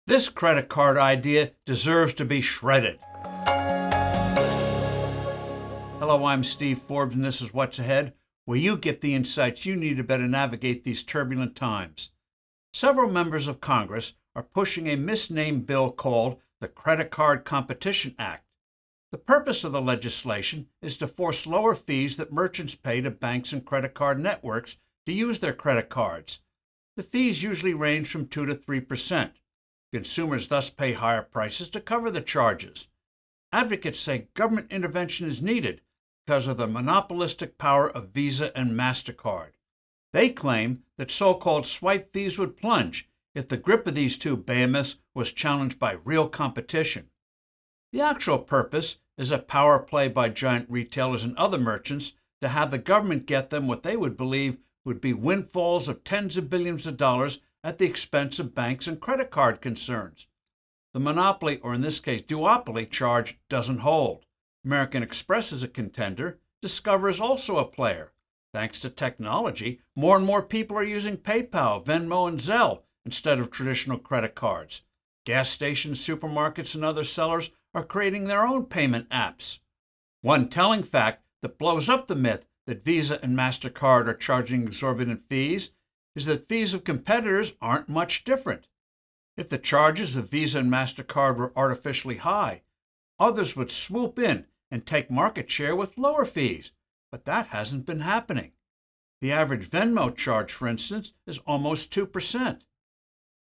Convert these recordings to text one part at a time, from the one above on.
This credit card idea deserves to be shredded. Hello, I'm Steve Forbes, and this is What's Ahead, where you get the insights you need to better navigate these turbulent times. Several members of Congress are pushing a misnamed bill called the Credit Card Competition Act. The purpose of the legislation is to force lower fees that merchants pay to banks and credit card networks to use their credit cards. The fees usually range from 2 to 3%. Consumers thus pay higher prices to cover the charges. Advocates say government intervention is needed because of the monopolistic power of Visa and MasterCard. They claim that so-called swipe fees would plunge if the grip of these two behemoths was challenged by real competition. The actual purpose is a power play by giant retailers and other merchants to have the government get them what they would believe would be windfalls of tens of billions of dollars at the expense of banks and credit card concerns. The monopoly, or in this case duopoly, charge doesn't hold. American Express is a contender. Discover is also a player. Thanks to technology, more and more people are using PayPal, Venmo, and Zelle instead of traditional credit cards. Gas stations, supermarkets, and other sellers are creating their own payment apps. One telling fact that blows up the myth that Visa and MasterCard are charging exorbitant fees is that fees of competitors aren't much different. If the charges of Visa and MasterCard were artificially high, others would swoop in and take market share with lower fees, but that hasn't been happening. The average Venmo charge, for instance, is almost 2%.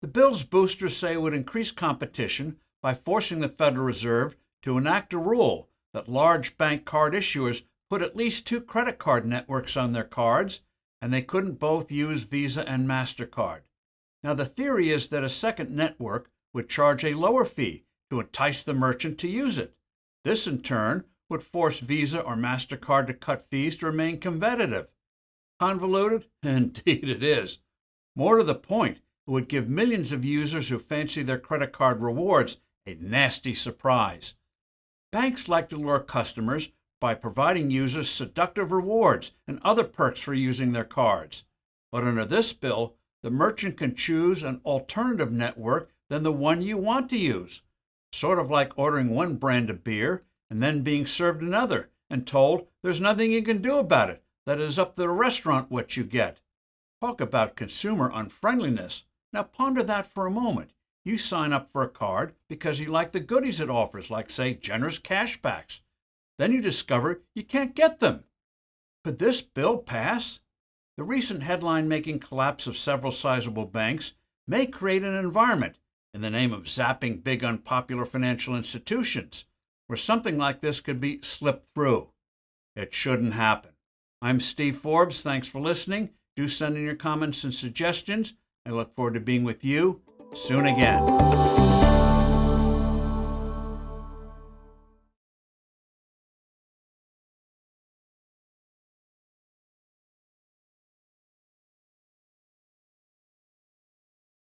The bill's boosters say it would increase competition by forcing the Federal Reserve to enact a rule that large bank card issuers put at least 2 credit card networks on their cards, and they couldn't both use Visa and MasterCard. Now, the theory is that a second network would charge a lower fee to entice the merchant to use it. This, in turn, would force Visa or MasterCard to cut fees to remain competitive. Convoluted? Indeed it is. More to the point, it would give millions of users who fancy their credit card rewards a nasty surprise. Banks like to lure customers by providing users seductive rewards and other perks for using their cards. But under this bill, the merchant can choose an alternative network than the one you want to use. Sort of like ordering one brand of beer and then being served another and told there's nothing you can do about it, that it is up to the restaurant what you get. Talk about consumer unfriendliness. Now ponder that for a moment. You sign up for a card because you like the goodies it offers, like, say, generous cashbacks. Then you discover you can't get them. Could this bill pass? The recent headline-making collapse of several sizable banks may create an environment, in the name of zapping big unpopular financial institutions, where something like this could be slipped through. It shouldn't happen. I'm Steve Forbes. Thanks for listening. Do send in your comments and suggestions. I look forward to being with you soon again.